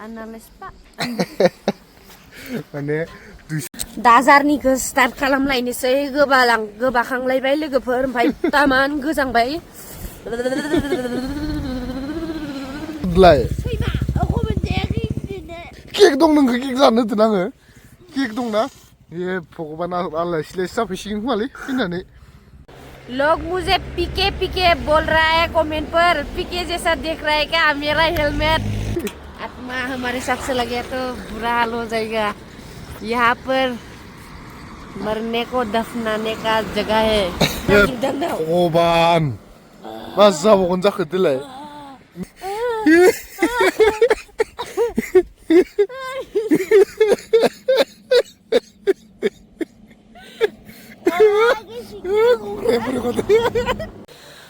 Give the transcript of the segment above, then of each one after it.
Analis Pak. माने दाजारनिखौ start खालामलायनोसै गोबाखांलायबाय लोगोफोर ओमफ्राय तामान गोजांबाय केक दं नोंखौ केक जानो होदों आङो केक दंना ये भगवान आलाय सिलाय जाफैसिगोन खोमालै फैनानै लोग मुझे पीके पीके बोल रहा है कमेंट पर पीके जैसा देख रहा है क्या मेरा हेलमेट आत्मा हमारे साथ चला गया तो बुरा हाल हो जाएगा यहाँ पर मरने को दफनाने का जगह है भगवान मा जाबावगोन जाखो देलाय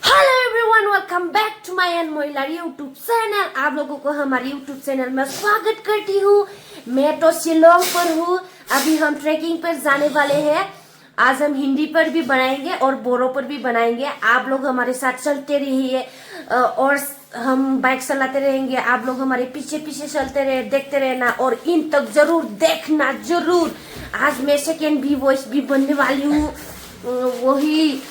hello everyone welcome back to my and मोइलार यूट्यूब चैनल। आप लोगों को हमारे यूट्यूब चैनल में स्वागत करती हूँ। मैं तो शिलोंग पर हूँ। अभी हम ट्रैकिंग पर जाने वाले हैं। आज हम हिंदी पर भी बनाएंगे और बोरो पर भी बनाएंगे। आप लोग हमारे साथ चलते रहिए और हम बाइक चलाते रहेंगे। आप लोग हमारे पीछे पीछे चलते रहे, देखते रहना और इन तक जरूर देखना जरूर। आज मैं सेकेंड बी वॉइस भी बनने वाली हूँ। वही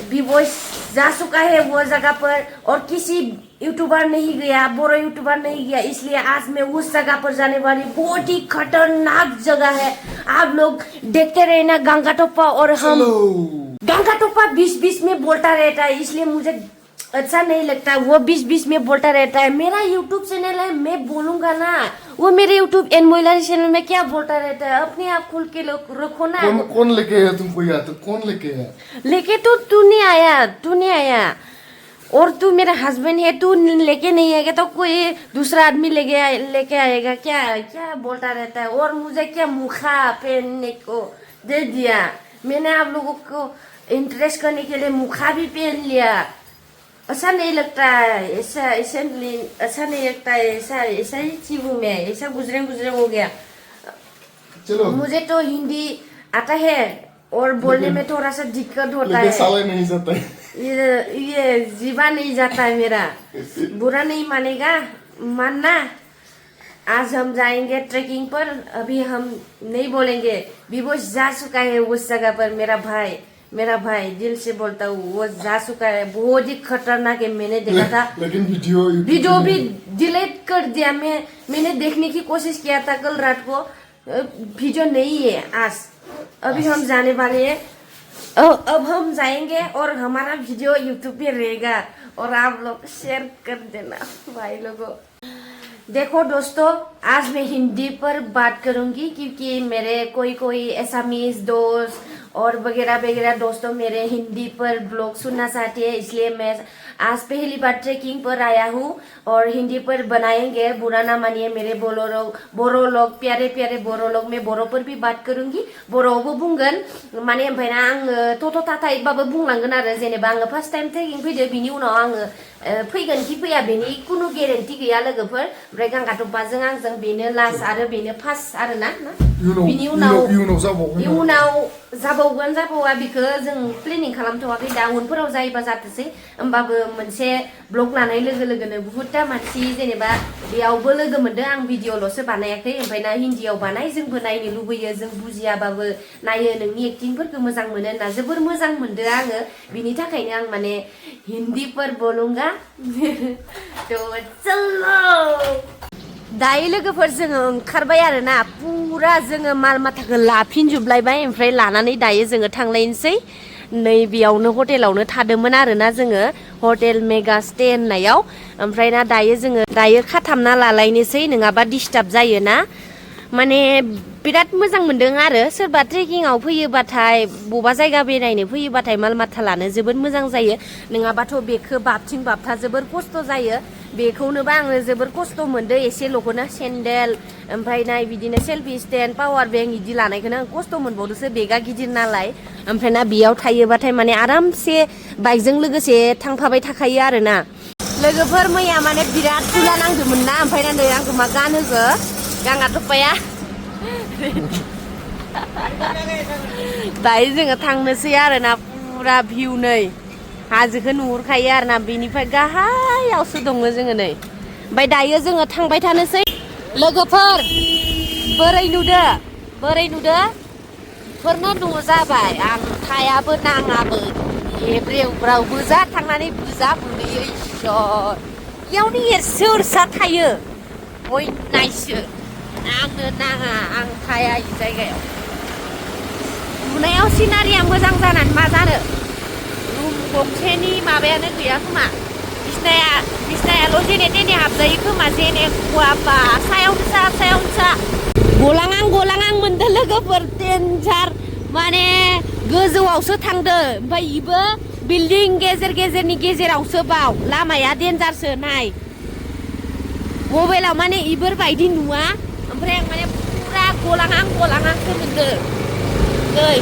बी वॉइस जा चुका है वो जगह पर और किसी यूट्यूबर नहीं गया, बोरो यूट्यूबर नहीं गया, इसलिए आज मैं उस जगह पर जाने वाली। बहुत ही खतरनाक जगह है। आप लोग देखते रहना गंगा टोपा। और हम गंगा टोपा बीच बीच में बोलता रहता है, इसलिए मुझे अच्छा नहीं लगता। वो बीच बीच में बोलता रहता है। मेरा यूट्यूब चैनल है, मैं बोलूंगा ना। वो मेरे यूट्यूब एंड मोइलारी चैनल में क्या बोलता रहता है। अपने आप खुल के रखो ना। कौन लेके आया तुमको यहाँ? तो कौन लेके आया? लेके तो तू नहीं आया और तू मेरा हस्बैंड है। तू लेके नहीं आएगा तो कोई दूसरा आदमी लेके आएगा। क्या बोलता रहता है। और मुझे क्या मुखा पहनने को दे दिया। मैंने आप लोगों को इंटरेस्ट करने के लिए मुखा भी पहन लिया। अच्छा नहीं लगता है, ऐसा अच्छा नहीं लगता है। ऐसा ही चीज हूँ मैं, ऐसा गुजरे हो गया। चलो मुझे तो हिंदी आता है और बोलने में थोड़ा सा दिक्कत होता है। साला नहीं जाता है। ये जीवा नहीं जाता है मेरा। बुरा नहीं मानेगा, मानना। आज हम जाएंगे ट्रैकिंग पर। अभी हम नहीं बोलेंगे। विवोश जा चुका है उस जगह पर। मेरा भाई दिल से बोलता हूँ, वो जा चुका है। बहुत ही खतरनाक है। मैंने देखा था लेकिन वीडियो भी डिलीट कर दिया। मैंने देखने की कोशिश किया था कल रात को। वीडियो नहीं है आज। अभी हम जाने वाले हैं। अब हम जाएंगे और हमारा वीडियो यूट्यूब पे रहेगा और आप लोग शेयर कर देना भाई लोगों। देखो दोस्तों, आज मैं हिंदी पर बात करूंगी क्योंकि मेरे कोई एसामीज दोस्त और वगैरह दोस्तों मेरे हिंदी पर ब्लॉग सुनना चाहते हैं। इसलिए मैं आज पहली बार ट्रैकिंग पर आया हूँ और हिंदी पर बनाएंगे। बुरा ना मानिए मेरे बोरो लोग प्यारे बोरो लोग। मैं बोरो पर भी बात करूंगी। बोरोआवबो बुंगोन माने ओमफ्राय ना आङो थथ' थाथायबाबो बुंलांगोन आरो। जेनेबा आङो फार्स्ट टाइम ट्रेकिं फैदो, बिनि उनाव आङो फैगोन कि फैया बेनि खुनु गेरेन्टि गैया लोगोफोर। ओमफ्राय गांगा टप्पाजों आंजों बेनो लास्ट आरो बेनो फार्स्ट आरो ना। बिनि उनाव जाबावा बेखौ जों प्लेनिं खालामथ'वाखै दा। उनफोराव जायोबा जाथोंसै। होमबाबो मोनसे ब्लग लानाय लोगो लोगोनो बुहुतथा मानसि जेनेबा बेयावबो लोगो मोनदों। आं भिडिअ'ल'सो बानायाखै। ओमफ्राय ना हिन्दीयाव बानाय, जोंबो नायनो लुबैयो। जों बुजियाबाबो नायो। नोंनि एक्टिंफोरखौ मोजां मोनो होनना जोबोर मोजां मोनदों आङो। बिनि थाखायनो आं माने हिन्दी पर बोलूंगा। तो चलो दायो लोगोफोर जोङो ओंखारबाय आरोना। पुरा जोङो माल माथाखौ लाफिनजोबलायबाय। ओमफ्राय लानानै दायो जोङो थांलायनोसै। नै बेयावनो हटेलावनो थादोंमोन आरोना जोङो, हटेल मेगा स्टे होननायाव। ओमफ्राय ना दायो खाथामना लालायनोसै, नङाबा डिस्टार्ब जायोना। माने बिराद मोजां मोनदों आरो। सोरबा ट्रेकिंआव फैयोबाथाय, बबेबा जायगा बेरायनो फैयोबाथाय माल माथा लानो जोबोद मोजां जायो। नङाबाथ' बेखौ बाबथिं बाबथा जोबोर खस्थ' जायो। बेखौनोबा आङो जोबोर खस्थ' मोनदों एसेल'खौनो। सेन्देल ओमफ्राय नाय बिदिनो सेल्फि स्टेन्ड, पावार बेंक बिदि लानायखौनो आं खस्थ' मोनबावदोंसो। बेगा गिदिर नालाय। ओमफ्राय ना बेयाव थायोबाथाय माने आरामसे बाइकजों लोगोसे थांफाबाय थाखायो आरोना। लोगोफोर मैया माने बिराद खुला नांदोंमोन ना। ओमफ्राय ना नै आंखौ मा गानहोखो गांगा टप्पाया। दायो जोङो थांनोसै आरोना। पुरा भिउ नै हाजोखौ नुहुरखायो आरोना। बेनिफ्राय गाहायावसो दङ जोङो नै। ओमफ्राय दायो जोङो थांबाय थानोसै। लोगोफोर बोरै नुदो फोरनो न' जाबाय आं थायाबो नाङाबो एब्रेवब्रावबो जा थांनानै बुजा बुनोयो इसोर इयावनो सोर सा थायो नायसो आंनो नाङा आं थाया इ जायगायाव नुनायाव सिनारिया मोजां जानानै मा जानो रुम गंसेनि माबायानो गैया खोमा बिसनायाल' जेने तेने हाबजायो खोमा जेने गुवाबा सायावनो सा गलाङां मोनदो लोगोफोर डेन्जार माने गोजौआवसो थांदो ओमफ्राय इबो बिल्डिं गेजेरनि गेजेरावसो बाव लामाया डेन्जारसो नाय मबाइलाव माने इफोरबायदि नुवा ओमफ्राय आं माने फुरा गलाङांसो मोनदो नै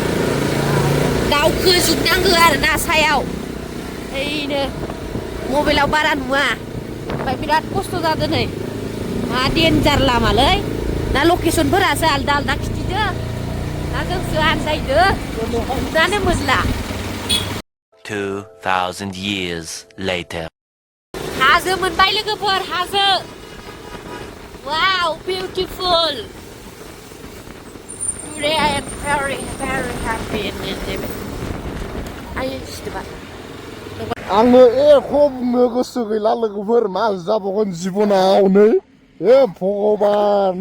दावखोजोबनांगो आरोना सायाव ओइनो मबाइलाव बारा नुवा ओमफ्राय बिराद खस्थ' जादो नै मा डेन्जार लामालै ना लकेसनफोरासो आलदा खिथिदो ना जोंसो आन्दायदो हमनानै मोनला 2000 years later. हाजो मोनबाय लोगोफोर हाजो वाव beautiful Today I am very happy in Yemen. Ayo coba. आंनो एख' बुंनो गोसो गैला लोगोफोर मा जाबावगोन जिबनाव नै भगबान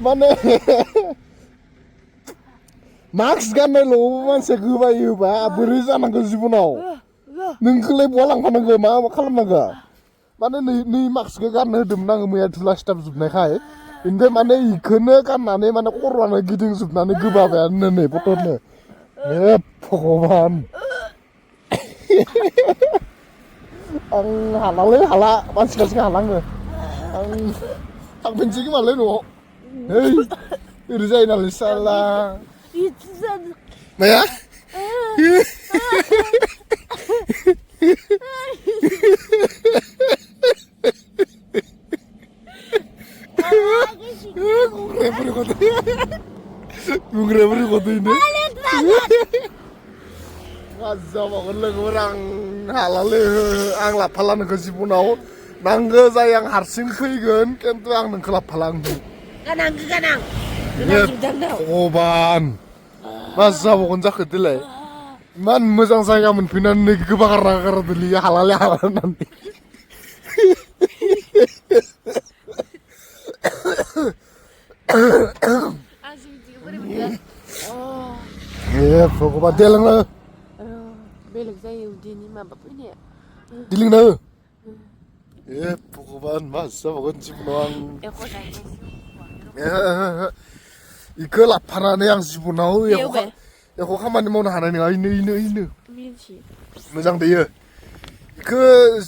माने मास्क गाननायल'बो मानसिया गोबायोबा बोरै जानांगौ जिबनाव नोंखौलाय बहा लांफानांगौ मा खालामनांगौ माने नै मास्कखौ गाननो होदोंमोन आङो मैया धुला सिथाबजोबनायखाय बेनिफ्राय माने इखौनो गाननानै माने खर'आनो गिदिंजोबनानै गोबाबायानो नै बथलनो भगबान आं हाला मानसिखासो हालाङो आं थांफिनसै खोमालै न'आव hey ओरै जायो नालाय साला माया Gugre kode ini. Gazabagon logofor ang halale ang lapalan ke jibunaw nanggo sayang harsing fैगोन खिन्थु आं नोंखौ लाफालां ganang भगबान मा जाबावगोन जाखो देलाय इमान मोजां जायगा मोनफैनानै गोबां गारदोलै हालाले होननानै भगबान देलांनो बेलेग जायो उदैनि माबा फैनाया दिलिंनो भगबान मा जाबावगोन जिबनाव आं इखौ लाफानानै आं जिबनाव एख' खामानि मावनो हानाय नङा इनो मोजां दैयो इखौ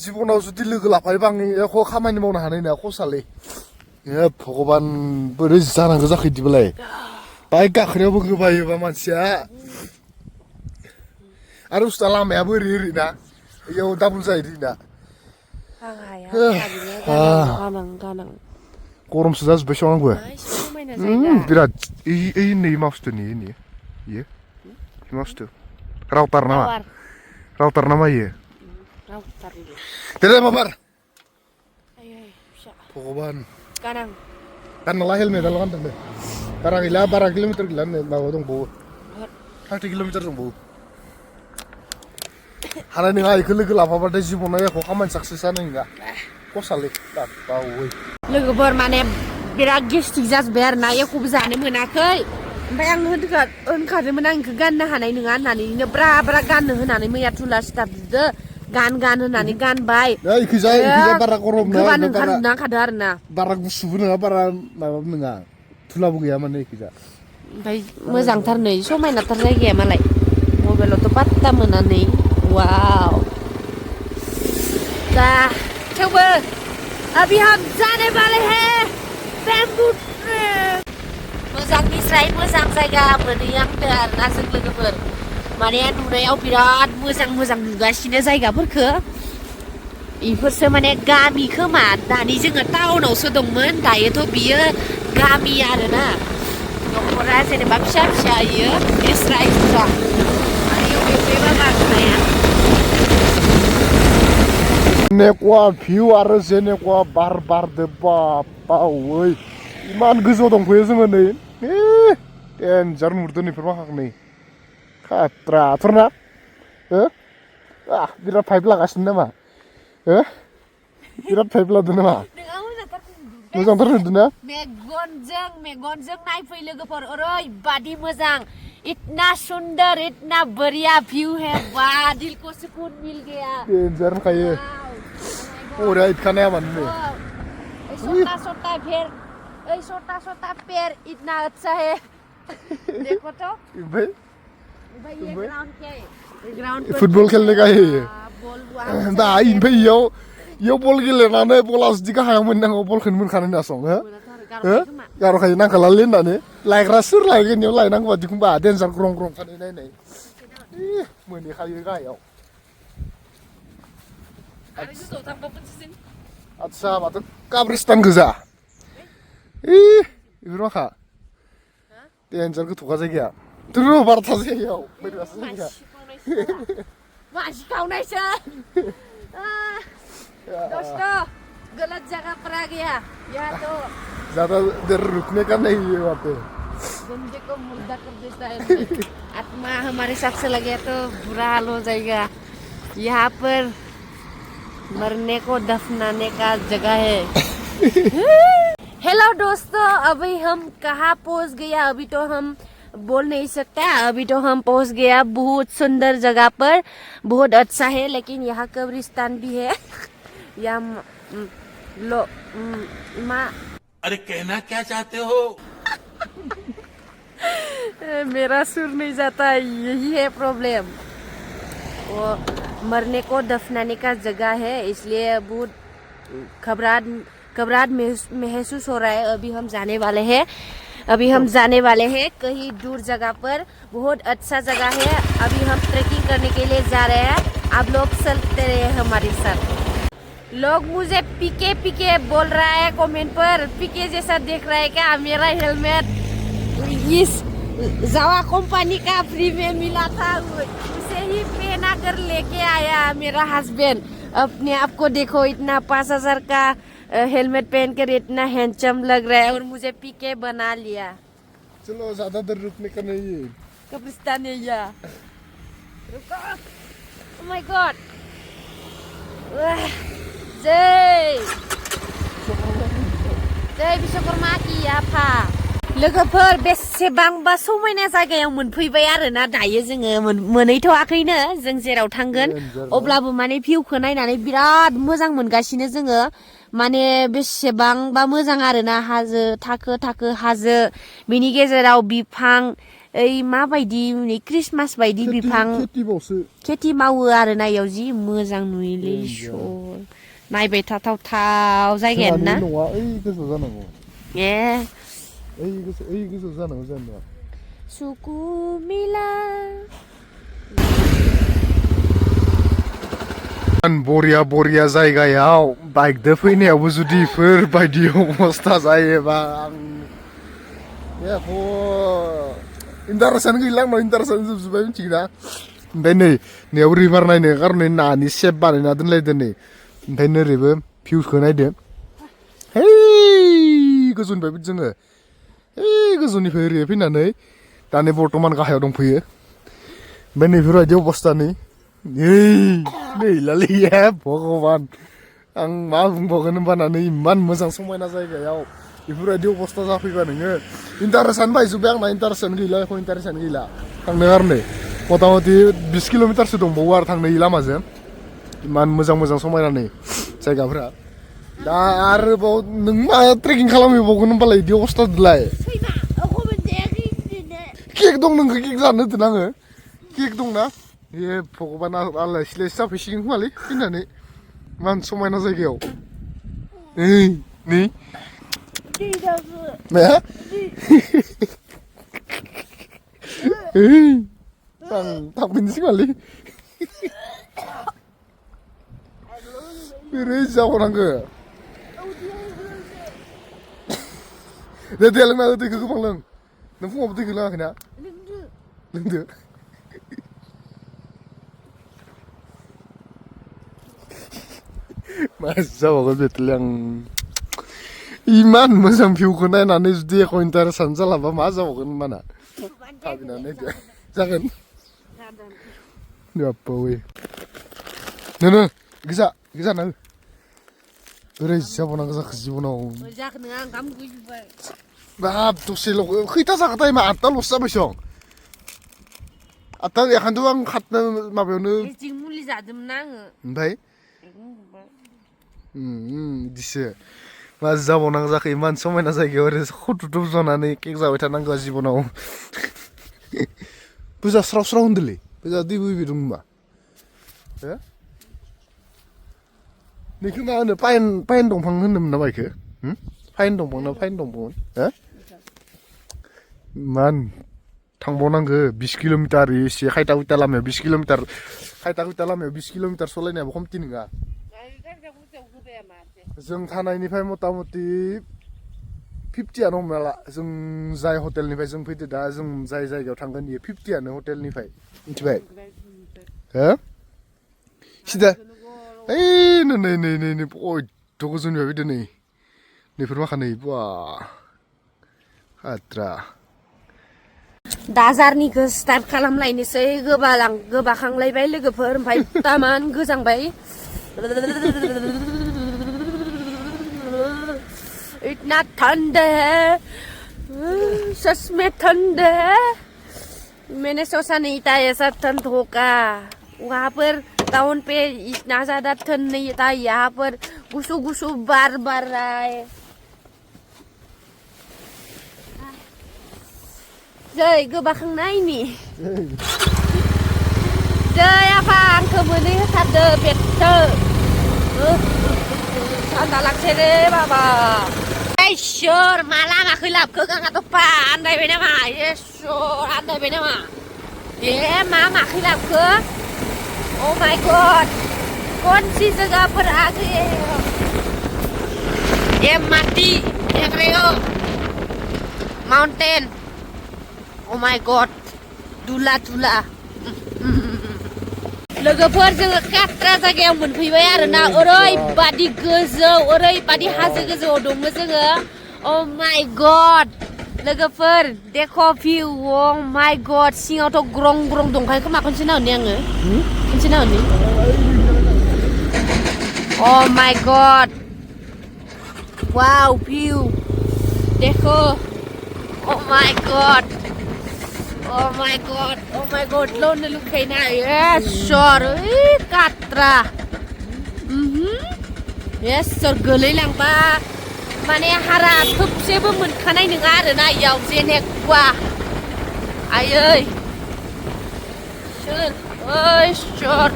जिबनाव जुदि लोगो लाफायोबा आं एख' खामानि मावनो हानाय नङा खसालै भगबान बोरै जानांगौ जाखो इदिबालाय बाइक गाखोनायावबो गोबायोबा मानसिया आरो बुस्थुआ लामायाबो ओरै ना इयाव डाबल जायो ना गानां गरमसो जाजोब्बायसो आंबो बिराद नै मा बुस्थुनि इयो मा बुस्थु रावतार नामा इयो देलाय माबार भगबान गाननाला हेलमेटाल' गानदों बारा गैला 12 किल'मिटार गैला माबा दंबावो 30 किल'मिटार दंबावो हानाय नङा इखौ लोगो लाफाबाथाय जिबनाव एख' खामानि साक्सेस जानाय नङा खसालै बावै लोगोफोर माने बिराद गेस्टिक जाजोब्बाय आरोना एख'बो जानो मोनाखै ओमफ्राय आं होनखादोंमोन आं इखौ गाननो हानाय नङा होननानै ब्रा गाननो होनानै मैया थुला सिथाबजोबदो गान होननानै गानबाय इखैजा बारा गरम नङा गोबानो ओंखारखादो आरोना बारा गुसुबो नङा बारा माबाबो नङा थुलाबो गैया माने इखैजा ओमफ्राय मोजांथार नै समायनाथार जायगाया मालाय मबाइलावथ' पात्ता मोना नै वाव दा थेवबो अभी हम जाने वाले हैं बेम्बू ट्रेक मोजांनिफ्राय मोजां जायगा मोनहैहांदों आरोना जों लोगोफोर माने नुनायाव बिराद मोजां नुगासिनो जायगाफोरखौ इफोरसो माने गामि खोमा दानि जोङो टाउनावसो दंमोन दायोथ' बियो गामि आरोना न'खरा जेनेबा फिसा इयो एक्सट्रा आरो इयाव बेबा बारनाया जेनेकुवा भिउ आरो जेनेकुवा बार बारदो बावै इमान गोजौआव दंफैयो जोङो नै देन्जार नुहुरदों नैफोर माखाखौ नै खाथ्राथारना हो बिराद पाइप लागासिनो नामा हो बिराद पाइप लादों नामा मोजांथार नुदों ना मेगनजों नायफै लोगोफोर ओरैबादि मोजां इतना सुंदर इतना बढ़िया व्यू है वाह दिल को सुकून मिल गया देन्जार खायो ओरै इतखानाया मानो छोटा पेड़ इतना अच्छा है देखो तो भाई ये ग्राउंड क्या है ग्राउंड फुटबल खेलने का है दा इनफाय इयाव बल गेलेनानै बला जुदि गाहायाव मोननांगौ बलखौनो मोनखानाय ना सं हो गार'खायो नांखालालै होननानै लायग्रा सोर लायगोन इयाव लायनांगौ बादि बुंबा देन्जार ग्रं ग्रं खानाय नायनाय मोनहैखायो गाहायाव आदसा माथो काब्रिस्तान गोजा बेफोर माखा देन्जार गोथौखा जायगाया र' बारथा जायगायाव बोरैबासो जायगाया मानसि खावनायसो दोस्तों गलत जगह पर आ गया यहाँ तो ज़्यादा देर रुकने का नहीं है वहाँ पे बंदे को मुर्दा कर देता है आत्मा हमारे साथ से लगे तो बुरा हाल हो जाएगा यहाँ पर मरने को दफनाने का जगह है हेलो दोस्तों अभी हम कहाँ पहुँच गया अभी तो हम बोल नहीं सकता अभी तो हम पहुँच गया बहुत सुंदर जगह पर बहुत अच्छा है लेकिन यहाँ कब्रिस्तान भी है यहाँ अरे कहना क्या चाहते हो मेरा सुर नहीं जाता यही है प्रॉब्लम वो मरने को दफनाने का जगह है इसलिए बहुत घबराहट महसूस हो रहा है अभी हम जाने वाले हैं कहीं दूर जगह पर बहुत अच्छा जगह है अभी हम ट्रैकिंग करने के लिए जा रहे हैं आप लोग चलते रहे हमारे साथ लोग मुझे पीके बोल रहा है कमेंट पर पीके जैसा देख रहा है क्या मेरा हेलमेट इस जावा कंपनी का फ्री में मिला था उसे ही पहना कर लेके आया मेरा हस्बैंड अपने आप को देखो इतना 5,000 का हेलमेट पहन कर इतना हैंडसम लग रहा है और मुझे पीके बना लिया चलो ज़्यादा देर रुकने का नहीं है कब्रिस्तान है या रुको ओह माय गॉड जय विश्वकर्मा की आफा लोगोफोर बेसेबांबा समायना जायगायाव मोनफैबाय आरोना दायो जोङो मोनहैथ'आखैनो जों जेराव थांगोन अब्लाबो माने भिउखौ नायनानै बिराद मोजां मोनगासिनो जोङो माने बेसेबांबा मोजां आरोना हाजो थाखो हाजो बिनि गेजेराव बिफां ओइ माबायदि क्रिसमास बायदि बिफां खेथि मावो आरोना इयाव जि मोजां नुयोलै नायबाय थाथाव जायगायानो ना ए सुकु मिला बरिया जायगायाव बाइकदो फैनायावबो जुदि इफोरबायदि अबस्था जायोबा आं इन्टारेस्टआनो गैला आंनाव इन्टारेस्टआनो जोबजोब्बाय मिथिगोना ओमफ्राय नैयाव रिभार नायनो कारने नानि सेप बानायना दोनलायदो नै ओमफ्राय नोरैबो भिउखौ नायदो है गोजौनिफ्राय जोङो गोजौनिफ्राय ओरै फैनानै दा नै बर्तमान गाहायाव दंफैयो ओमफ्राय नैफोरबायदि अबस्था नैलालै भगबान आं मा बुंबावगोन होनबानानै इमान मोजां समायना जायगायाव बेफोरबायदि अबस्था जाफैबा नोङो इन्टारेस्टआनो बायजोब्बाय आंना इन्टारेस्टआनो गैला एख' इन्टारेस्टआनो गैला थांनो आरो नै मथा मथि 20 किल'मिटारसो दंबावो आरो थांनो इ लामाजों इमान मोजां समायना नै जायगाफोरा दा आरोबाव नों मा ट्रेकिं खालामहैबावगोन होनबालाय बिदि अबस्थादोलाय केक दं नोंखौ केक जानो होदों आङो केक दंना ए भगबान आलाय सिलाय जाफैसिगोन खोमालै फैनानै इमान समायना जायगायाव नै मा आं थांफिननोसै खोमालै बोरै जाबावनांगौ दे लोंना हो दैखौ गोबां लों नों फुङावबो दैखौ लोङाखैना लोंदो Masa banget betul yang iman moजां भिउखौ नायनानै जुदि एख' इन्टारेस्टआनो जालाबा मा जाबावगोन माना भाबिनानै दे जागोन बाप्पा वे नो गोजान बोरै जाबावनांगौ जाखो जिबनाव जाखो नोङा ओंखाम उखैजोब्बाय बाब दसेल' खैथा जाखाथाय मा 8थाल'सो जाबाय सं 8था एखानथ' आं खातनो माबायावनो एजिं मुलि जादोंमोन आङो ओमफ्राय बिदिसो मा जाबावनांगौ जाखो इमान समायना जायगायाव ओरै खथुथुब जनानै केक जाबाय थानांगौ जिबनाव बुजा स्राव स्राव होनदोलै बुजा दै बोहैबाय दं होनबा हो बेखौ मा होनो पाइन दंफां होनोमोन नामा बेखौ पाइन दंफां ना पाइन दंफांमोन हो मान थांबावनांगौ 20 किल'मिटार एसे खायथा खुयथा लामायाव 20 किल'मिटार खायथा खुयथा लामायाव 20 किल'मिटार सलायनायाबो खमथि नङा जों थानायनिफ्राय मथा मथि 50आनो हमना ला जों जाय हटेलनिफ्राय जों फैदो दा जों जाय जायगायाव थांगोन बेयो 50आनो हटेलनिफ्राय मिथिबाय हो सिदा ओइ नै पयथ' गोजौनिफ्राय फैदो नै नैफोर माखा नै बा खात्रा दा जारनिखौ स्टार्ट खालामलायनोसै गोबाखांलायबाय लोगोफोर ओमफ्राय तामान गोजांबाय इतना ठंड है सच में ठंड है मैंने सोचा नहीं था ऐसा ठंड होगा वहाँ पर टाउन पे इतना ज्यादा ठंड नहीं था यहाँ पर गुसु गुसु बार रहा है जय गोबाखांनायनि जय आफा आंखौ मोनै होथारदो बेदो सान्दा लांसै रे बाबा इसोर मा लामाखै लाबखो गाङाथ'फा आन्दायबाय नामा इसोर आन्दायबाय नामा मा माखै लाबखो ओ माय गॉड कौन सी जगह पर आ गए ये माटी देख रहे हो mountain Oh my god, dula लोगोफोर जोङो काट्रा जायगायाव मोनफैबाय आरोना ओरैबादि गोजौ ओरैबादि हाजो गोजौआव दङ जोङो Oh my god लोगोफोर देखो भिउ Oh my god सिङावथ' ग्रं दंखायो खोमा खनसे नायनि आङो खनसे नायनि Oh my god wow view देखो Oh my god Oh my god lo lukainya yes sorry katra yes sor गोलैलांबा माने हारा थोबसेबो मोनखानाय नङा आरोना इयाव जेनेखवा आयै सोर ओइ सर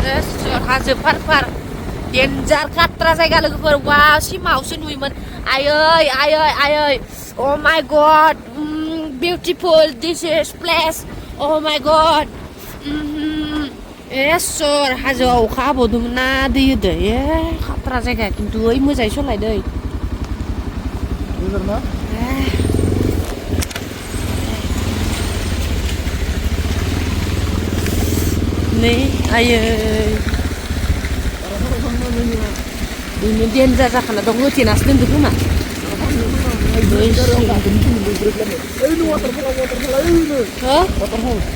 yes sor हाजो फार डेन्जार काट्रा जायगा लोगोफोर वाव सिमावसो नुयोमोन आयै Oh my god, beautiful this is place. Oh my god. Sir, haजोआव अखा हाबावदोंमोन ना दै होदो खाथ्रा जायगा खिन्थु ओइ मोजाङै सलायदै नै आयै बेनो डेन्जार जाखाना दं होथेनासो दोनदो खोमा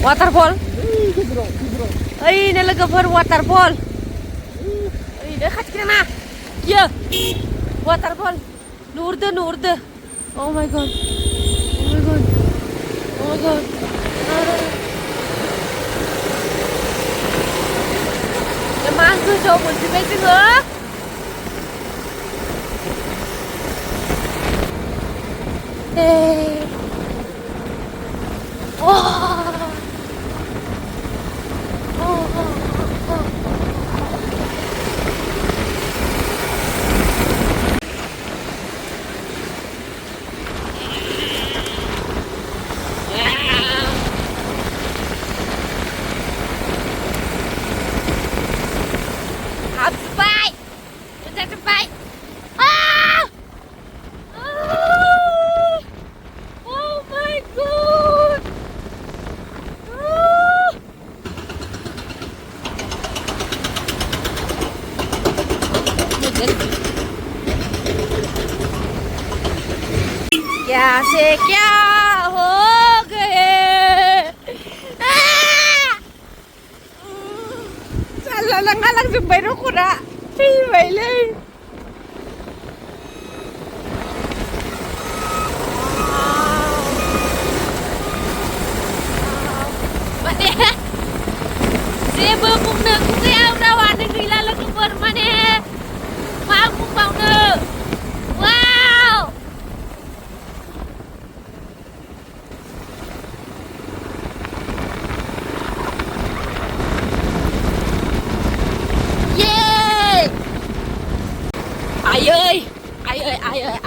waterfall ini logofor waterfall ini kaciknya nah ya waterfall nurde oh my god emang goजौ मोनफैबाय जोङो यहाँ से क्या हो गए जालालां गालांजोब्बाय रखरा थैबायलै माने जेबो बुंनो खुगायाव रावानो गैला लोगोफोर माने मा बुंबावनो वाव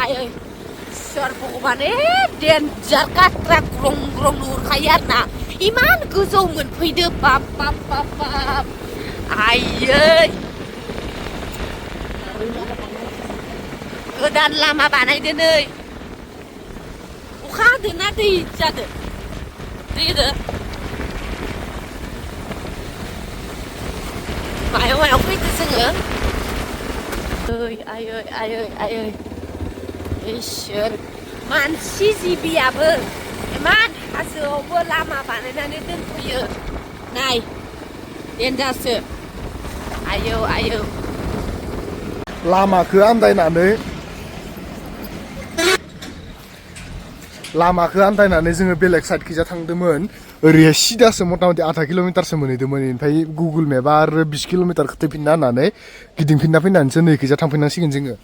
Ayoy Sor pokoknya denjar katra grong-grong nurkaya na iman goजौ मोनफैदो pap ayoy godan lama बानायदो नै अखा हादोंना दै जादों दै जादों मायाव फैदो जोङो ayoy इसोर मानसि जिबियाबो इमान हाजोआवबो लामा बानायनानै दोनफैयो नाय देन्जारसो आयौ लामाखौ आन्दायनानै जोङो बेलेग साइडखैजा थांदोंमोन ओरैहाय सिदासो मथा-मथि 8 किल'मिटारसो मोनहैदोंमोन ओमफ्राय गुगोल मेपआ आरो 20 किल'मिटार खोथैफिनना होननानै गिदिंफिनना फैनानैसो नैखैजा थांफिननांसिगोन जोङो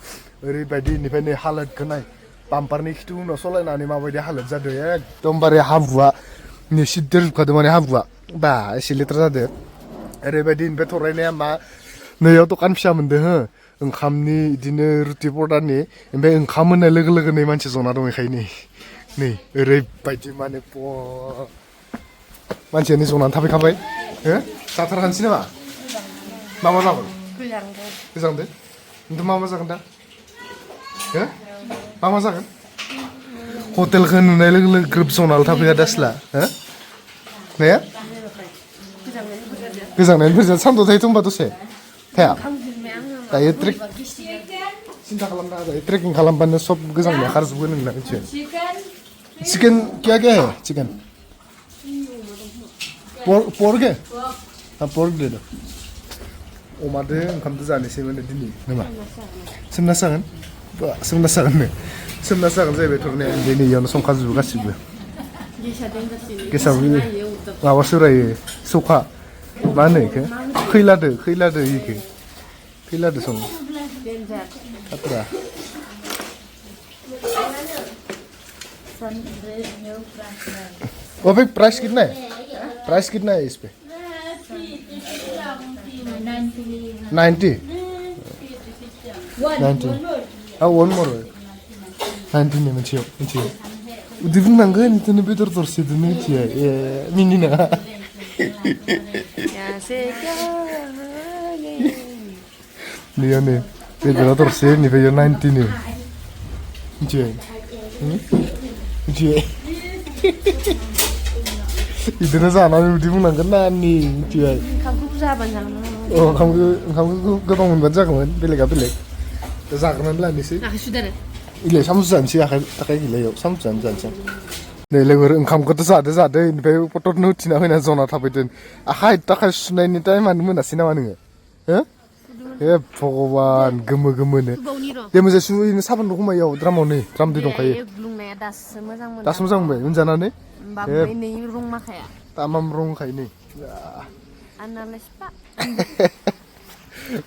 ओरैबायदि इनिफ्राय नै हालोदखौ नाय बाम्पारनि खिथु उनाव सलायनानै माबायदि हालोद जादों एकदमबारे हाब्रुआ नै सिद्देरजोबखादों माने हाब्रुआ बा एसे लेथ्रा जादों ओरैबायदि ओमफ्राय थरायनाया मा नैयाव दखान फिसा मोनदों हो ओंखामनि बिदिनो रुटि परटानि ओमफ्राय ओंखाम होननाय लोगो लोगो नै मानसि जना दं बेखायनो नै ओरैबायदि माने मानसियानो जनानै थाफैखाबाय हो जाथारखानोसै नामा मा जागोन गोजांदो ओमफ्राय मा जागोन दा हो मा जागोन हटेलखौ नुनाय लोगो लोगो ग्रोब जनानै थाफैया दासला हो नाया गोजांनायनि फैसा सान्दुं थायोथ' होनबा दसे थाया दायो सिन्था खालामना दायो ट्रेकिं खालामबानो सब गोजांनाया खारजोबगोन नोंना मिथियो चिकेन क्या है चिकेन pork है हाँ pork दे दो अमादो ओंखामदो जानोसै माने दिनै नामा सोमना जागोन जाहैबाय थरनाया दिनै इयावनो संखाजोबो गासिबो गेसाबो माबा सौरायो सौखा मा होनो इखो खैलादो इखो खैलादो सङो खात्रा वो भाई प्राइस कितना है इस पे 90 हाँ वन मोर 90 ने मिथियो उदै बुंनांगोन बिदिनो बेदर दरसेदोनो मिथिया ए मिनिनाङा नैयानो बेदरा दरसे इनिफ्राय 90 नो मिथिबाय मिथिबाय बिदिनो जानानै बिदि बुंनांगोन ना आंनि मिथिबाय ओंखामखौ जाबानो जागोन ओंखामखौ गोबां मोनबानो जागौमोन बेलेगा बेलेग दा जाग्रोनानै लानोसै इलाय सामस जानोसै आखाइ गैलायाव सामस जानोसै नै लोगो ओंखामखौथ' जादो इनिफ्राय पटकनो उथिना फैना जना थाफैदों आखाइ थाखाय सुनायनि टाइमानो मोनासै नामा नोङो हो हे भगबान गोमोनो दे मोजां सुनो साबोन दं खोमा इयाव द्रामाव नै द्राम दै दंखायो दासो मोजां मोनबाय मोनजानानै तामाम रंखायो नै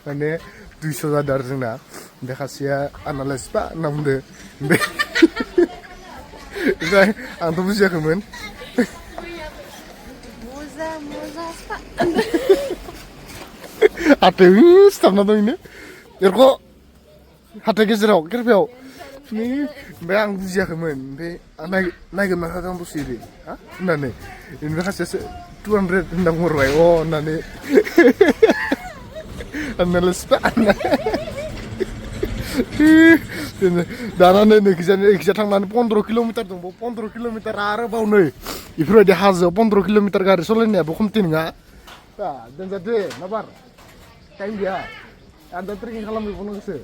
माने 200 जादों आरो जोंना ओमफ्राय खासेया आनालाइस बा होनना बुंदो ओमफ्राय आंथ' बुजियाखैमोन हाथायाव सिथाबना दं इनो एरख' हाथाय गेजेराव केरफायाव ओमफ्राय आं बुजियाखैमोन ओमफ्राय नायगोन मा थादों दसे ओरै हा होननानै बेनिफ्राय खासेयासो 200 होनना बुंहरबाय होननानै आनालाइस बा दाना नै नैखिजा थांनानै 15 किल'मिटार दंबावो 15 किल'मिटार आरोबाव नै बेफोरबायदि हाजोआव 15 किल'मिटार गारि सालायनायाबो खमथि नङा दोनजादो नाबार टाइम गैया आं दा ट्रेकिं खालामबावनांगौसो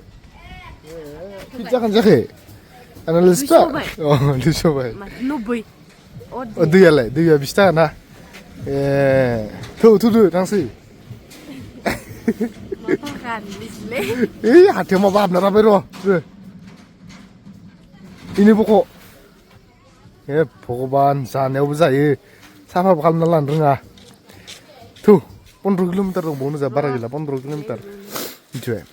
फिट जागोन जायाखै Analista. Duisobai. Oh, duisobai. Mas 90. Oh, Oh, दैयालाय दैया 20 थाखा ना थुदो थांसै makan lisle. हाथायाव माबा हाबना थाबाय र' इनि बख' भगबान जानायावबो जायो साफाबो खालामना लानो रोङा थु 15 किल'मिटार दंबावनो जा बारा गैला 15 किल'मिटार मिथिबाय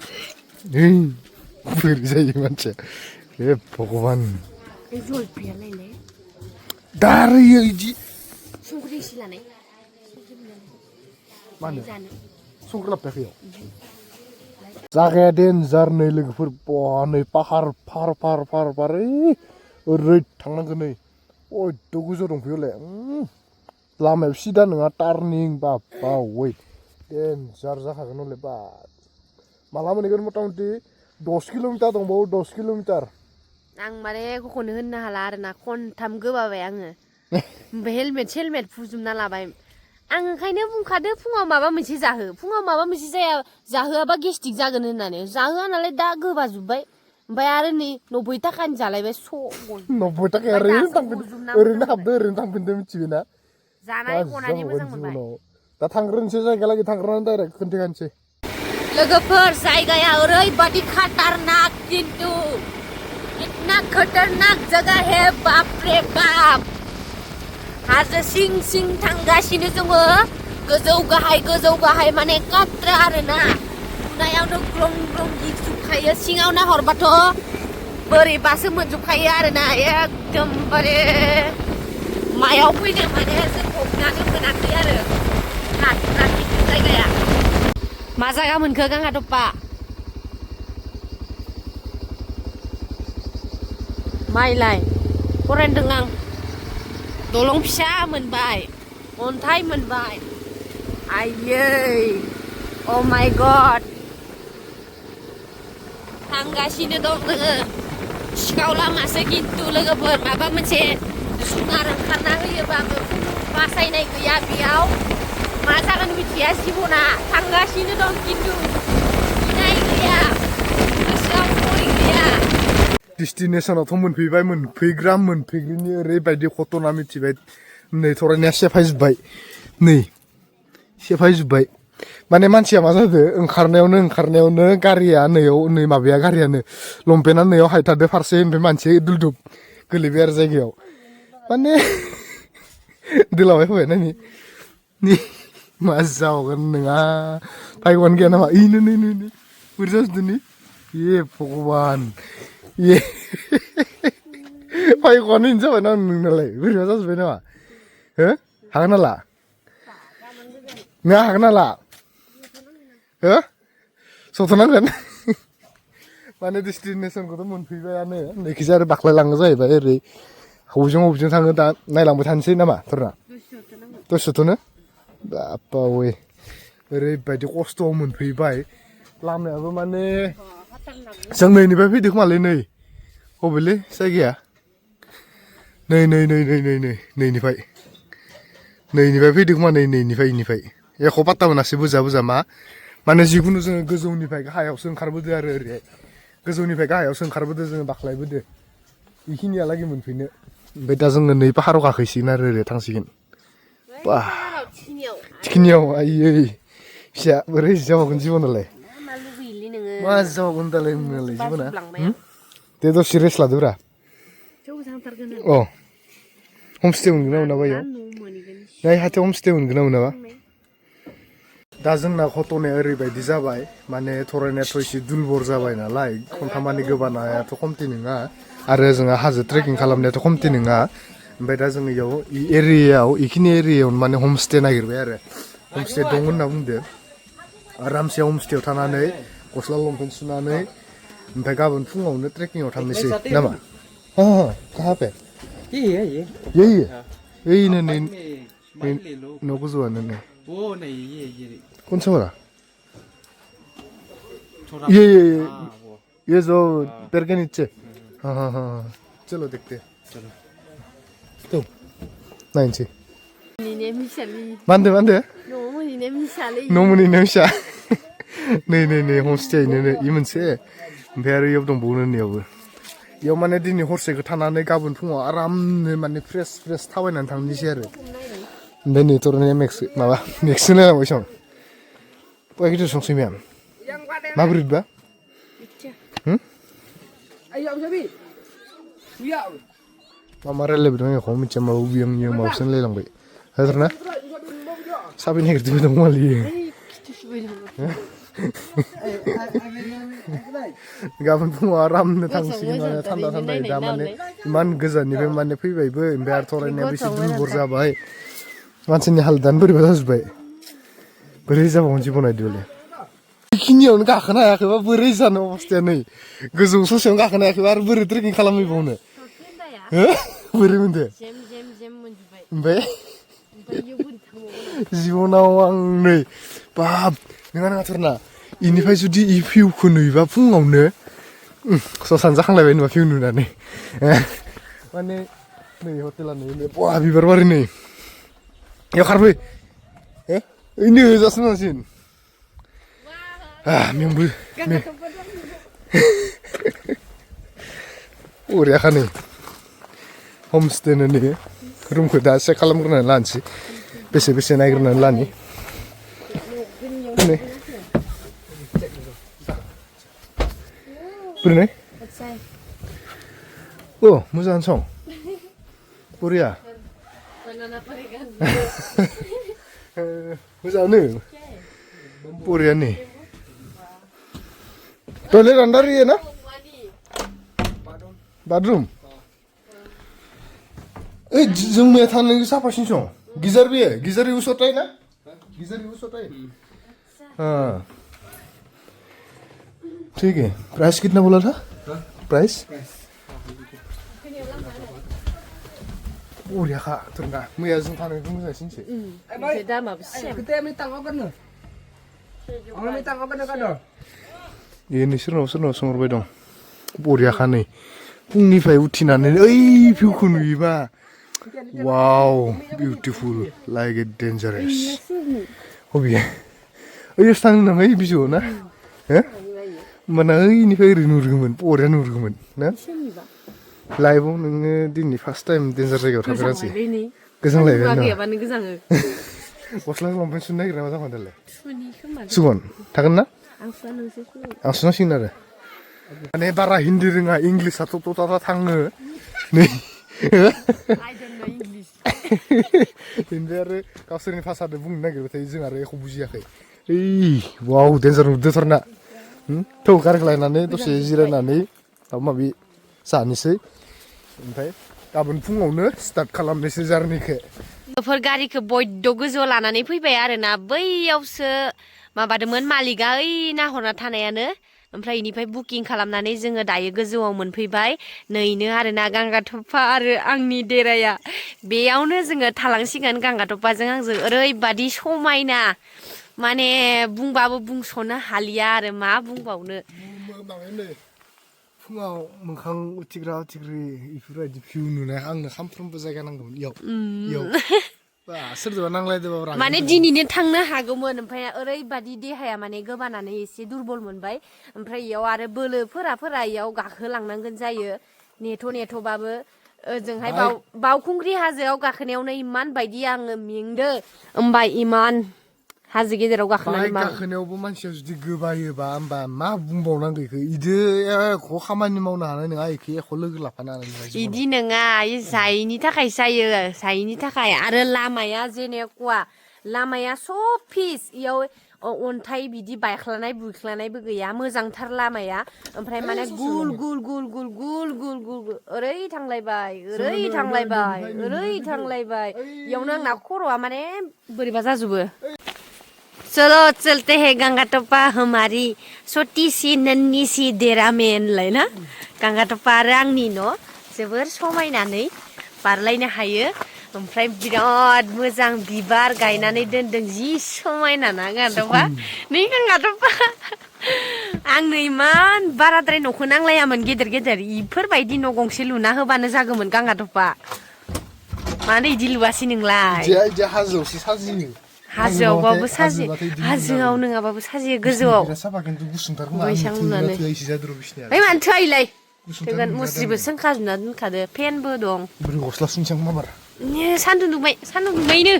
बोरै जायो मानसिया भगबान Jol pialai le. दारैयो इदि Sungguh silane. मानो Jane. संख्रि लाबोयाखैयाव जागाया देनजार नै लोगोफोर बहा नै पाहार फार फार फार फार ओरै थांनांगोन नै अयद' गोजौ दंफैयोलाय लामायाव सिदा नङा टार्निं बाबा वै देनजार जाखागोन हले बा माला मोनहैगोन मथा मथि 10 किल'मिटार दंबावो 10 किल'मिटार Ang mare kokone होननो हाला आरोना खनथाम गोबाबाय आङो ओमफ्राय हेलमेट फुजोबना लाबाय आं ओंखायनो बुंखादो फुङाव माबा मोनसे जाहो फुङाव माबा मोनसे जाहोआबा गेस्टिक जागोन होननानै जाहोआ नालाय दा गोबाजोब्बाय ओमफ्राय आरो नै 90 थाखानि जालायबाय सगल 90 थाखा ओरैनो हाबदो ओरैनो थांफिनदो मिथिबायना जानाय गनानै मोजां मोनबाय दा थांग्रोनोसै जायगा लागै थांग्रोनानै डाइरेक्ट खोन्थाखानोसै लोगोफोर जायगाया ओरैबादि खतरनाक किन्तु इतना खतरनाक जगह है बाप रे बाप हाजो सिं सिं थांगासिनो जोङो गोजौ गाहाय माने काट्रा आरोना नुनायावनो ग्रं ग्रं गिजोबखायो सिङाव नाहरबाथ' बोरैबासो मोनजोबखायो आरोना एकदमबारे मायाव फैदों माने जों हमनानै मोनाखै आरो खतरनाक जायगाया मा जायगा मोनखो गांहा टप्पा माइलाय फरायदों आं दलं फिसा मोनबाय अन्थाइ मोनबाय आयै अ माय गड थांगासिनो दं जोङो सिखाव लामासो खिन्थु लोगोफोर माबा मोनसे जुनार ओंखारना होयोबाबो बासायनाय गैया बेयाव मा जागोन मिथिया जिबना थांगासिनो दं खिन्थु गिनाय गैया गोसोआव भय गैया डेस्टिनेसनावथ' मोनफैग्रानि ओरैबायदि घटना मिथिबाय नै थरायनाया सेफायजोब्बाय नै सेफायजोब्बाय माने मानसिया मा जादो ओंखारनायावनो गारिया नै माबाया गारियानो लंपेन्टआ नैयाव हायथादो फारसे ओमफ्राय मानसिया दुलदुब गोलैबाय आरो जायगायाव माने दोलाबाय फैबाय नायनि मा जागोन नोङा फायगन गैया नामा इनो नै बोरै जाजोबदों नै भगबान फायगन जाबाय ना नोंनालाय बोरैबा जाजोब्बाय नामा हो हागोन हाला नोंहा हागोन हाला हो सथ'नांगोन माने डेस्टिनेसनखौथ' मोनफैबायानो नैखिजा आरो बाख्लायलाङो जाहैबाय ओरै हबजों थाङो दा नायलांबाय थानोसै नामा थरना दसेथ'नो बापा वै ओरैबायदि खस्थ'आव मोनफैबाय लामायाबो माने जों नैनिफ्राय फैदों खोमालै नै बबेलै जायगाया नैनिफ्राय फैदों खोमा नैनिफ्राय एख' पात्ता मोनासै बुजा मा माने जिखुनु जोङो गोजौनिफ्राय गाहायावसो ओंखारबोदो आरो ओरैहाय गोजौनिफ्राय गाहायावसो ओंखारबोदो जोङो बाख्लायबोदो बेखिनियालागै मोनफैनो ओमफ्राय दा जोङो नै पाहाराव गाखोसिगोन आरो ओरै थांसिगोन बा थिखिनियाव आयै फिसा बोरै जाबावगोन जिबनालाय मा जाबावगोन दालाय नोंनालाय जिबना दे दसे रेस्ट लादोब्रा अ हमस्टे मोनगोन ना मोनाबा इयाव नै हाथायाव हमस्टे मोनगोन ना मोनाबा दा जोंना घटनाया ओरैबायदि जाबाय माने थरायनायाथ' एसे दुलबर जाबाय नालाय खनथामानि गोबानायाथ' खमथि नङा आरो जोंहा हाजो ट्रेकिं खालामनायाथ' खमथि नङा ओमफ्राय दा जों इयाव इखिनि एरियायावनो माने हमस्टे नागिरबाय आरो हमस्टे दं होनना बुंदो आरामसे हमस्टेयाव थानानै गस्ला लंपेन्ट सुनानै ओमफ्राय गाबोन फुङावनो ट्रेकिंआव थांनोसै नामा कहाँ पे यही नहीं नौ गोजौआनो नै वो नहीं ये कौन सा वाला थोड़ा ये जो पैर के नीचे हाँ चलो देखते हैं तो नायनोसै मानदो न'मोनैनो फिसा नै हमस्टे इ मोनसे ओमफ्राय आरो इयाव दंबावो नैयावबो इयाव माने दिनै हरसेखौ थानानै गाबोन फुङाव आरामनो माने फ्रेस थाबायनानै थांनोसै आरो ओमफ्राय नै थरने माबा मेक्स नायलांबाय सं पय गिदिर संसै मैयाम माबोरै बा मा रायलायबाय दं एखौ मिथिया माबा बियो माबासो रायलायलांबाय हाजोरना साबि नागिरदों दं मालि गाबोन फुङाव आरामनो थांसिगोन माने थान्दा दा माने इमान गोजाननिफ्राय माने फैबायबो ओमफ्राय आरो थरायनायाबो एसे दुरबल जाबाय मानसिनि हालोदानो बोरैबा जाजोब्बाय बोरै जाबावगोन जिबना इदिबालाय बेखिनियावनो गाखोनो हायाखैबा बोरै जानो अबस्थाया नै गोजौ ससेयावनो गाखोनो हायाखैबा आरो बोरै ट्रेकिं खालामहैबावनो बोरै मोनदो ओमफ्राय जिबनाव आं नै बाब नङा थरना इनिफ्राय जुदि इ भिउखौ नुयोबा फुङावनो ससान जाखांलायबाय नुबा भिउ नुनानै माने नै हटेला नै बवा बिबार बारि नै इयाव खारफै ओइनो जासिन मानसिन मेंबो बरियाखा नै हमस्टेनो नै रुमखौ दा चेक खालामग्रोनानै लानोसै बेसे नायग्रोनानै लानि बोरैनाय मोजाङानो सं बरिया मोजाङानो बरियानो टयलेट अंदर ही है ना बाथरूम जों मैया थांनायनि साफासिन सं गिजार भी है गिजार यूज होता है ना गिजार यूज होता है हाँ ठीक है प्राइस कितना बोला था प्राइस बरियाखा थोरना मैया जों थानायखौ मोजांसिनसो दामाबो सेम नै सोरनाव सोंहरबाय दं बरियाखा नै फुंनिफ्राय उथिनानै ओइ भिउखौ नुयोबा वाव बिउटिफुल लाइक ए डेन्जारास हबिया ओइयावसो थांनो नामा ओइ बिजौआव ना हो होमबाना ओइनिफ्राय ओरै नुहुरगौमोन बरिया नुहुरगौमोन ना लाइफआव नोङो दिनै फार्स्ट टाइम डेन्जार जायगायाव थांफेरासै गोजांलायबाय गस्ला लंपेन्ट सुनो नागिरना मा जागोन दालाय सुगोन थागोन ना आं सुनांसिगोन आरो माने बारा हिन्दी रोङा इंलिसआ थ'था थाङो नै ओमफ्राय आरो गावसोरनि भाषाजों बुंनो नागिरबाय थायो जों आरो एख' बुजियाखै ओइ वाव डेन्जार नुदोंथारना थौ गारग्लायनानै दसे जिरायनानै माबा माबि जानोसै ओमफ्राय गाबोन फुङावनो स्टार्ट खालामनोसै जार्निखौ गारिखौ बयद' गोजौआव लानानै फैबाय आरोना बैयावसो माबादोंमोन मालिकआ ओइ नाहरना थानायानो ओमफ्राय इनिफ्राय बुकिं खालामनानै जोङो दायो गोजौआव मोनफैबाय नैनो आरोना गांगाथफा आरो आंनि देराया बेयावनो जोङो थालांसिगोन गांगाथफाजों आंजों ओरैबादि समायना माने बुंबाबो बुंस'नो हालिया आरो मा बुंबावनो फुङाव मोखां उथिग्रि इफोरबायदि भिउ नुनाय आंनो सानफ्रोमबो जायगा नांगौमोन इयाव सोरजोंबा नांलायदोंबा माने दिनैनो थांनो हागौमोन ओमफ्राय ओरैबादि देहाया माने गोबानानै एसे दुरबल मोनबाय ओमफ्राय इयाव आरो बोलोफोरा इयाव गाखोलांनांगोन जायो नेथ'बाबो ओजोंहाय बावखुंग्रि हाजोआव गाखोनायावनो इमान बायदि आङो मेंदो होमबा इमान हाजो गेजेराव गाखोनायावबो मानसिया जुदि गोबायोबा होमबा मा बुंबावनांगौ इखो इदो खामानि मावनो हानाय नङा इखो एख' लोगो लाफानो हानाय नङा इदि नङा जायैनि थाखाय जायो जायैनि थाखाय आरो लामाया जेनेकुवा लामाया सब फिस इयाव अन्थाइ बिदि बायख्लानाय बुख्लानायबो गैया मोजांथार लामाया ओमफ्राय माने गुल ओरै थांलायबाय इयावनो आंना खर'आ माने बोरैबा जाजोबो चलो चलते हैं गांगाटप्पा हमारी छोटी सी नन्ही सी डेरा में होनलाय ना गांगाटप्पा आरो आंनि न' जोबोर समायनानै बारलायनो हायो ओमफ्राय बिराद मोजां बिबार गायनानै दोनदों जि समायना ना गांगाटप्पा नै गांगाटप्पा आंनो इमान बाराद्राय न'खौ नांलायामोन गेदेर इफोरबायदि न' गंसे लुना होबानो जागौमोन गांगाटप्पा मानो इदि लुआसै नोंलाय हाजोआवसो साजियो हाजोआवबाबो साजियो हाजोआव नङाबाबो साजियो गोजौआव बैसां लुनानै ओइ मानो थोआइलाय थोगोन मुस्रिबो सोंखाजोबना दोनखादो फेनबो दं बोरै गस्ला सुनसां माबार सान्दुं दुंबायनो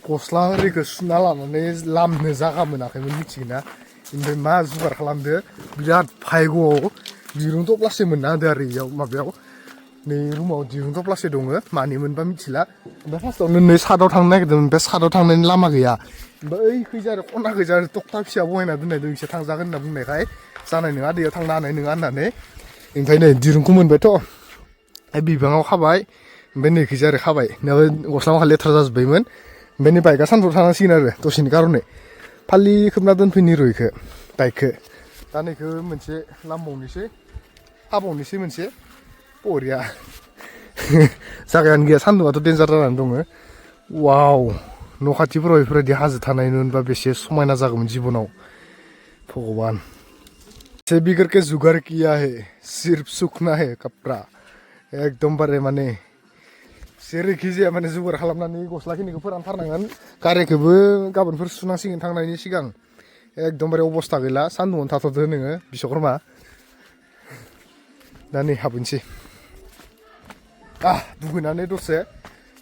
गस्ला ओरैखौ सुना लानानै लामनो जागा मोनाखैमोन मिथिगोना ओमफ्राय मा जुगार खालामदो बिराद फायग'आव दिरुं थफ्लासे मोनना होदो आरो इयाव माबायाव नै रुमाव दिरुं थफ्लासे दङ मानिमोनबा मिथिला ओमफ्राय फार्स्टआवनो नै सादाव थांनो नागिरदोंमोन ओमफ्राय सादाव थांनायनि लामा गैया ओमफ्राय ओइ खैजा आरो खना खैजा आरो तख्था फिसा बहायना दोननाय दं एसे थांजागोन होनना बुंनायखाय जानाय नङा दैयाव थांनो हानाय नङा होननानै ओमफ्राय नै दिरुंखौ मोनबायथ' बिबाङाव खाबाय ओमफ्राय नै खैजा आरो खाबाय नङाबा गस्ला माखा लेथ्रा जाजोब्बायमोन ओमफ्राय नै बाइकआ सानफ्राव थांनांसिगोन आरो दसेनि कारने फालि खोबना दोनफैनि र' इखो बाइकखौ दा नैखौ मोनसे लामबावनोसै हाबावनोसै मोनसे बरिया जागायानो गैया सान्दुंआथ' देन्जार जानानै दङ वाव न' खाथिफोराव बेफोरबायदि हाजो थानाय मोनबा बेसे समायना जागौमोन जिबनाव भगवान से बिगर के जुगार किया है सिर्फ सुखना है कपड़ा एकदमबारे माने जेरैखि जाया माने जुगार खालामनानै गस्लाखिनिखौ फोरानथारनांगोन गारिखौबो गाबोनफोर सुनांसिगोन थांनायनि सिगां एकदमबारे अबस्था गैला सान्दुंआवनो थाथ'दो नोङो बिश्वकर्मा दा नै हाबनोसै दुगैनानै दसे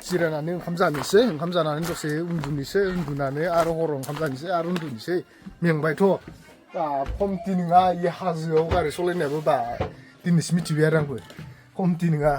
जिरायनानै ओंखाम जानोसै ओंखाम जानानै दसे उन्दुनोसै उन्दुनानै आरो हराव ओंखाम जानोसै आरो उन्दुनोसै मेंबायथ' खमथि नङा इ हाजोआव गारि सालायनायाबो दिनैसो मिथिबाय आरो आंबो खमथि नङा